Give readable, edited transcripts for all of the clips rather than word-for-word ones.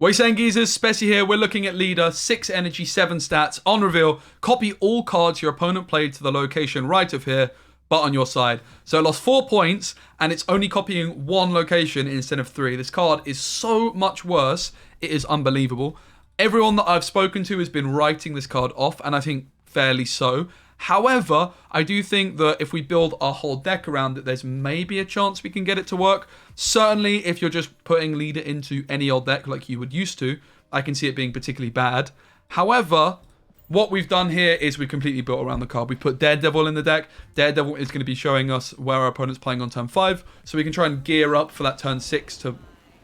What you saying, geezers? Speci here. We're looking at leader, 6 energy, 7 stats. On reveal, copy all cards your opponent played to the location right of here, but on your side. So it lost 4 points, and it's only copying 1 location instead of 3. This card is so much worse. It is unbelievable. Everyone that I've spoken to has been writing this card off, and I think fairly so. However, I do think that if we build our whole deck around it, there's maybe a chance we can get it to work. Certainly, if you're just putting leader into any old deck like you would used to, I can see it being particularly bad. However, what we've done here is we've completely built around the card. We put Daredevil in the deck. Daredevil is going to be showing us where our opponent's playing on turn 5, so we can try and gear up for that turn 6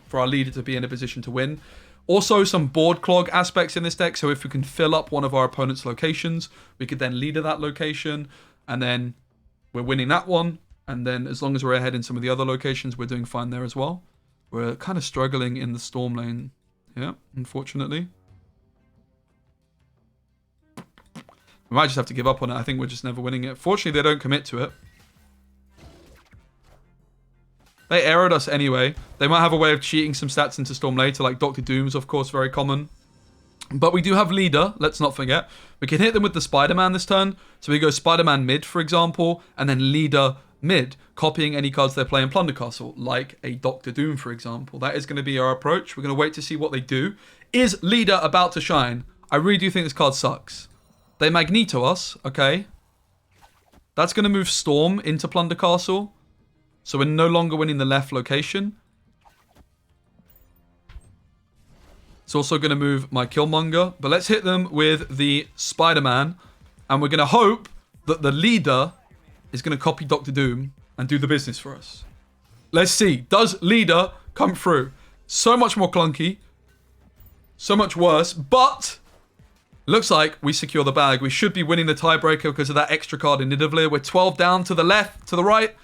for our leader to be in a position to win. Also, some board clog aspects in this deck, so if we can fill up one of our opponent's locations, we could then leader that location, and then we're winning that one, and then as long as we're ahead in some of the other locations, we're doing fine there as well. We're kind of struggling in the storm lane, yeah, unfortunately. We might just have to give up on it. I think we're just never winning it. Fortunately, they don't commit to it. They arrowed us anyway. They might have a way of cheating some stats into Storm later, like Dr. Doom's, of course, very common. But we do have leader, let's not forget. We can hit them with the Spider-Man this turn. So we go Spider-Man mid, for example, and then leader mid, copying any cards they play in Plunder Castle, like a Dr. Doom, for example. That is going to be our approach. We're going to wait to see what they do. Is leader about to shine? I really do think this card sucks. They Magneto us, okay. That's going to move Storm into Plunder Castle. So we're no longer winning the left location. It's also going to move my Killmonger. But let's hit them with the Spider-Man. And we're going to hope that the leader is going to copy Dr. Doom and do the business for us. Let's see. Does leader come through? So much more clunky. So much worse. But looks like we secure the bag. We should be winning the tiebreaker because of that extra card in Nidavellir. We're 12 down to the left, to the right.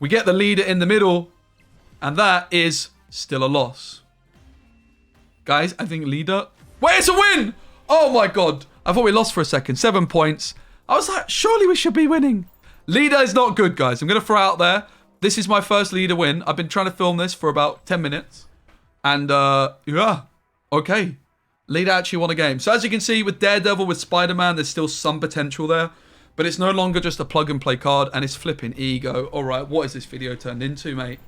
We get the leader in the middle, and that is still a loss. Guys, I think leader... Wait, it's a win! Oh my god. I thought we lost for a second. 7 points. I was like, surely we should be winning. Leader is not good, guys. I'm going to throw out there. This is my first leader win. I've been trying to film this for about 10 minutes. And, yeah. Okay. Leader actually won a game. So as you can see, with Daredevil, with Spider-Man, there's still some potential there. But it's no longer just a plug-and-play card, and it's flipping ego. All right, what is this video turned into, mate?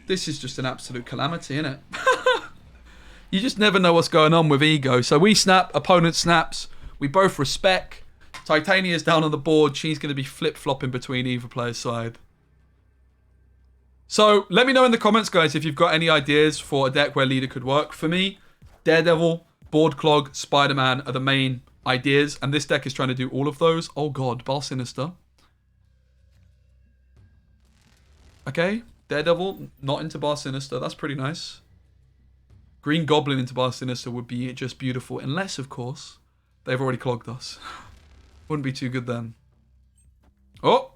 This is just an absolute calamity, isn't it? You just never know what's going on with ego. So we snap, opponent snaps. We both respect. Titania's down on the board. She's going to be flip-flopping between either player's side. So let me know in the comments, guys, if you've got any ideas for a deck where leader could work. For me, Daredevil, Board Clog, Spider-Man are the main ideas, and this deck is trying to do all of those. Oh god, Bar Sinister. Okay, Daredevil, not into Bar Sinister. That's pretty nice. Green Goblin into Bar Sinister would be just beautiful, unless, of course, they've already clogged us. Wouldn't be too good then. Oh!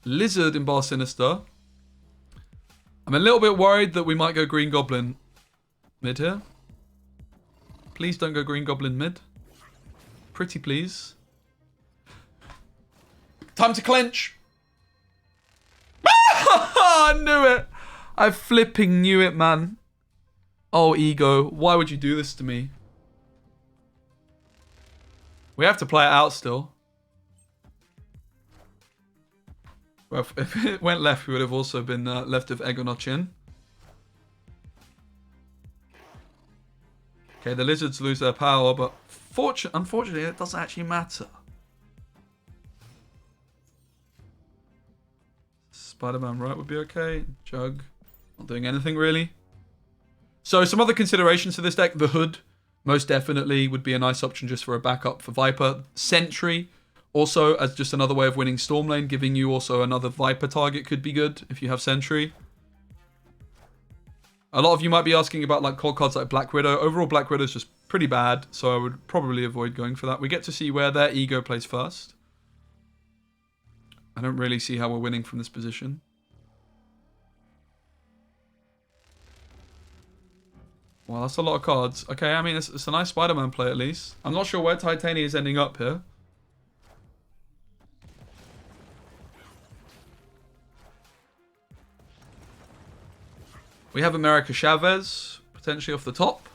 Lizard in Bar Sinister. I'm a little bit worried that we might go Green Goblin mid here. Please don't go Green Goblin mid. Pretty please. Time to clench. I knew it. I flipping knew it, man. Oh, ego. Why would you do this to me? We have to play it out still. Well, if it went left, we would have also been left of egg or not chin. Okay, the lizards lose their power, but unfortunately, it doesn't actually matter. Spider-Man right would be okay. Jug, not doing anything really. So some other considerations for this deck. The Hood, most definitely, would be a nice option just for a backup for Viper. Sentry, also as just another way of winning Storm Lane, giving you also another Viper target could be good if you have Sentry. A lot of you might be asking about like core cards like Black Widow. Overall, Black Widow is just pretty bad, so I would probably avoid going for that. We get to see where their ego plays first. I don't really see how we're winning from this position. Well, that's a lot of cards. Okay, I mean, it's a nice Spider-Man play at least. I'm not sure where Titania is ending up here. We have America Chavez, potentially off the top.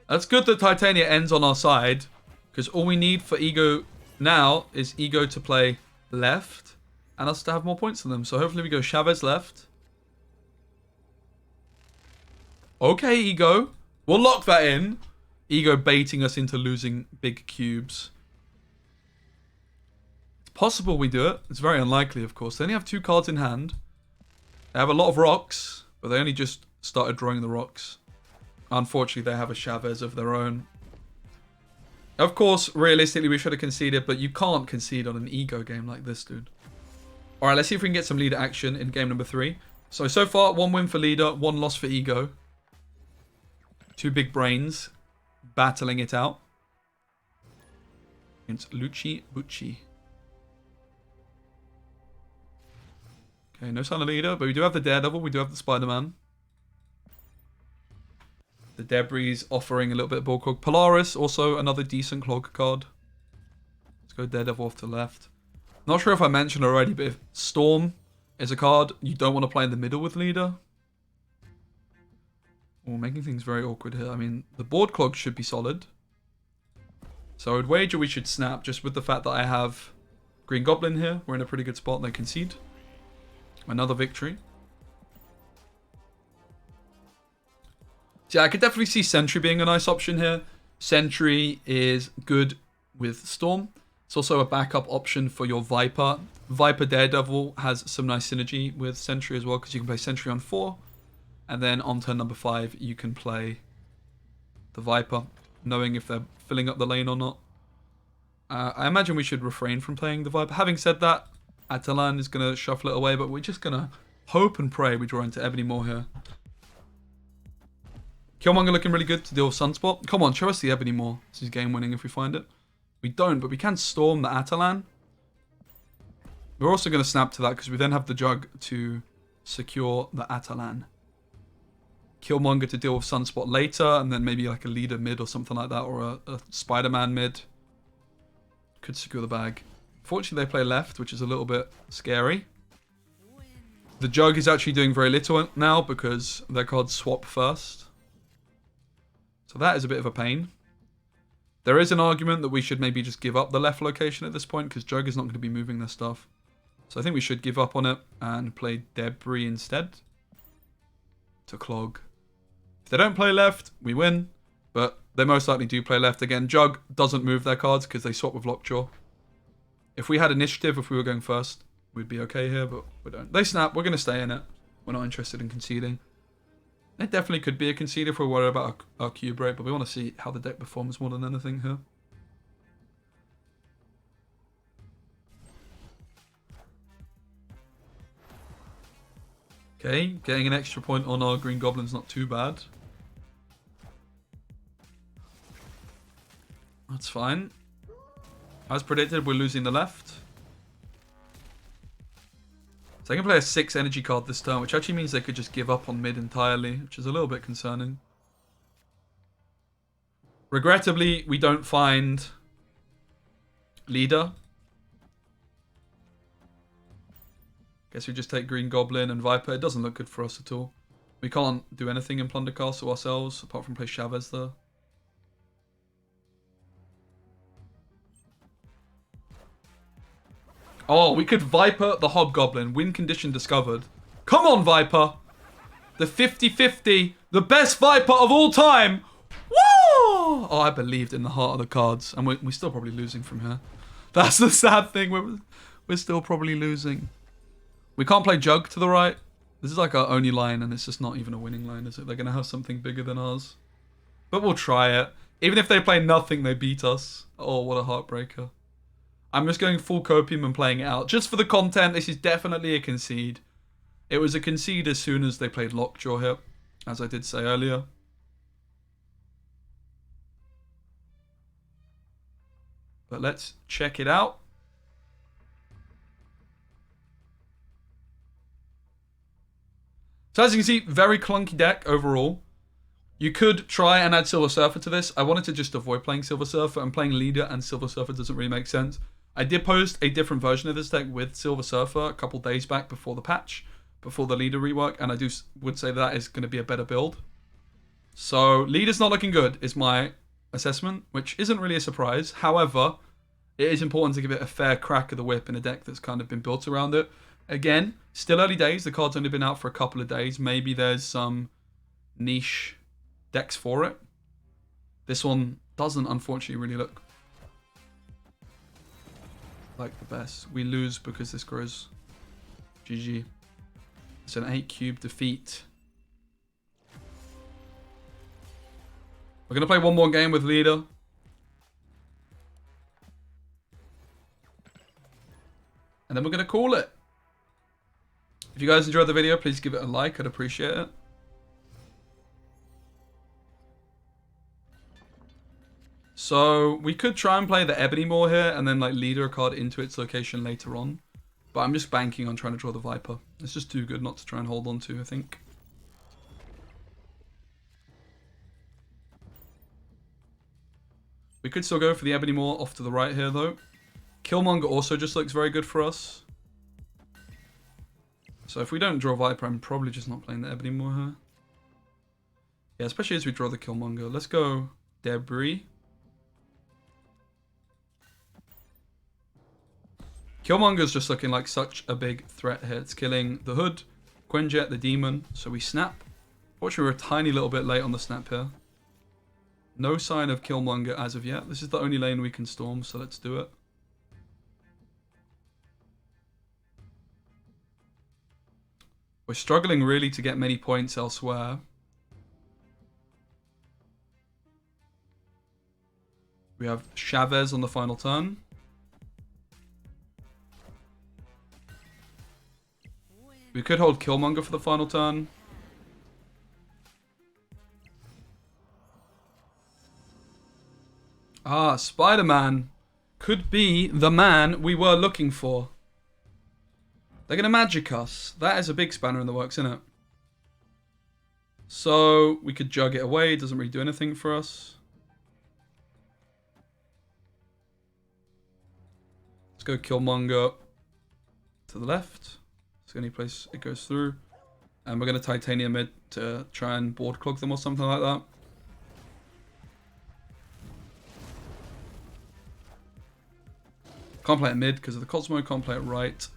That's good that Titania ends on our side, because all we need for Ego now is Ego to play left and us to have more points than them. So hopefully we go Chavez left. Okay, Ego. We'll lock that in. Ego baiting us into losing big cubes. It's possible we do it. It's very unlikely, of course. They only have 2 cards in hand. They have a lot of rocks, but they only just started drawing the rocks. Unfortunately, they have a Chavez of their own. Of course, realistically, we should have conceded, but you can't concede on an Ego game like this, dude. Alright, let's see if we can get some leader action in game number 3. So far, 1 win for leader, 1 loss for Ego. 2 big brains battling it out against Lucci Bucci. Okay, no sign of leader, but we do have the Daredevil, we do have the Spider-Man. The Debris offering a little bit of ball clog. Polaris, also another decent clog card. Let's go Daredevil off to the left. Not sure if I mentioned already, but if Storm is a card you don't want to play in the middle with leader. Oh, making things very awkward here. I mean, the board clog should be solid. So I would wager we should snap just with the fact that I have Green Goblin here. We're in a pretty good spot. They concede. Another victory. So yeah, I could definitely see Sentry being a nice option here. Sentry is good with Storm. It's also a backup option for your Viper. Viper Daredevil has some nice synergy with Sentry as well, because you can play Sentry on 4. And then on turn number 5, you can play the Viper, knowing if they're filling up the lane or not. I imagine we should refrain from playing the Viper. Having said that, Atalan is going to shuffle it away, but we're just going to hope and pray we draw into Ebony Maw here. Killmonger looking really good to deal with Sunspot. Come on, show us the Ebony Maw. This is game winning if we find it. We don't, but we can storm the Atalan. We're also going to snap to that because we then have the Jug to secure the Atalan. Killmonger to deal with Sunspot later, and then maybe like a leader mid or something like that, or a Spider-Man mid. Could secure the bag. Fortunately, they play left, which is a little bit scary. The Jug is actually doing very little now because their cards swap first. So that is a bit of a pain. There is an argument that we should maybe just give up the left location at this point because Jug is not going to be moving their stuff. So I think we should give up on it and play Debrii instead to clog. If they don't play left, we win. But they most likely do play left. Again, Jug doesn't move their cards because they swap with Lockjaw. If we had initiative, if we were going first, we'd be okay here, but we don't. They snap. We're going to stay in it. We're not interested in conceding. It definitely could be a concede if we're worried about our cube rate, but we want to see how the deck performs more than anything here. Okay, getting an extra point on our Green Goblin's not too bad. That's fine. As predicted, we're losing the left. So they can play a 6 energy card this turn, which actually means they could just give up on mid entirely, which is a little bit concerning. Regrettably, we don't find leader. Guess we just take Green Goblin and Viper. It doesn't look good for us at all. We can't do anything in Plunder Castle ourselves, apart from play Chavez there. Oh, we could Viper the Hobgoblin. Win condition discovered. Come on, Viper. The 50-50. The best Viper of all time. Woo! Oh, I believed in the heart of the cards. And we're still probably losing from here. That's the sad thing. We're still probably losing. We can't play Jug to the right. This is like our only line, and it's just not even a winning line, is it? They're going to have something bigger than ours. But we'll try it. Even if they play nothing, they beat us. Oh, what a heartbreaker. I'm just going full copium and playing it out. Just for the content, this is definitely a concede. It was a concede as soon as they played Lockjaw here, as I did say earlier. But let's check it out. So as you can see, very clunky deck overall. You could try and add Silver Surfer to this. I wanted to just avoid playing Silver Surfer, and playing Leader and Silver Surfer doesn't really make sense. I did post a different version of this deck with Silver Surfer a couple days back before the patch, before the leader rework, and I would say that is going to be a better build. So leader's not looking good is my assessment, which isn't really a surprise. However, it is important to give it a fair crack of the whip in a deck that's kind of been built around it. Again, still early days. The card's only been out for a couple of days. Maybe there's some niche decks for it. This one doesn't, unfortunately, really look like the best. We lose because this grows. GG. It's an 8-cube defeat. We're going to play one more game with leader. And then we're going to call it. If you guys enjoyed the video, please give it a like. I'd appreciate it. So we could try and play the Ebony Maw here and then like leader a card into its location later on. But I'm just banking on trying to draw the Viper. It's just too good not to try and hold on to, I think. We could still go for the Ebony Maw off to the right here though. Killmonger also just looks very good for us. So if we don't draw Viper, I'm probably just not playing the Ebony Maw here. Yeah, especially as we draw the Killmonger. Let's go Debrii. Killmonger's just looking like such a big threat here. It's killing the Hood, Quinjet, the Demon. So we snap. Fortunately, we're a tiny little bit late on the snap here. No sign of Killmonger as of yet. This is the only lane we can storm, so let's do it. We're struggling really to get many points elsewhere. We have Chavez on the final turn. We could hold Killmonger for the final turn. Ah, Spider-Man could be the man we were looking for. They're going to magic us. That is a big spanner in the works, isn't it? So we could jug it away. Doesn't really do anything for us. Let's go Killmonger to the left. It's the only place it goes through. And we're going to Titania mid to try and board clog them or something like that. Can't play it mid because of the Cosmo. Can't play it right.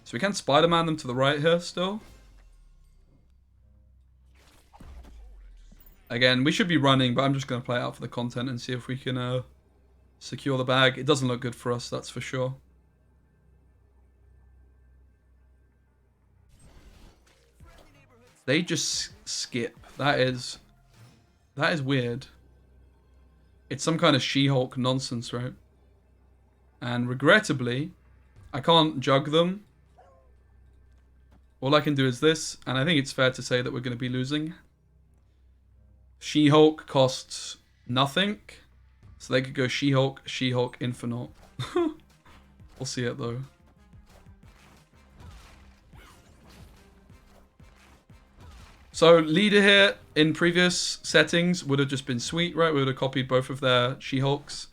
So we can Spider-Man them to the right here still. Again, we should be running, but I'm just going to play it out for the content and see if we can secure the bag. It doesn't look good for us, that's for sure. They just skip. That is weird. It's some kind of She-Hulk nonsense, right? And regrettably, I can't jug them. All I can do is this, and I think it's fair to say that we're going to be losing. She-Hulk costs nothing, so they could go She-Hulk, She-Hulk, Infinite. We'll see it though. So leader here in previous settings would have just been sweet, right? We would have copied both of their She-Hulks.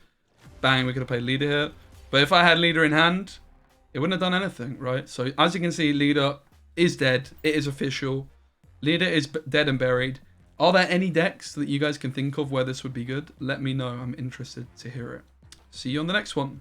Bang, we could have played leader here. But if I had leader in hand, it wouldn't have done anything, right? So as you can see, leader is dead. It is official. Leader is dead and buried. Are there any decks that you guys can think of where this would be good? Let me know. I'm interested to hear it. See you on the next one.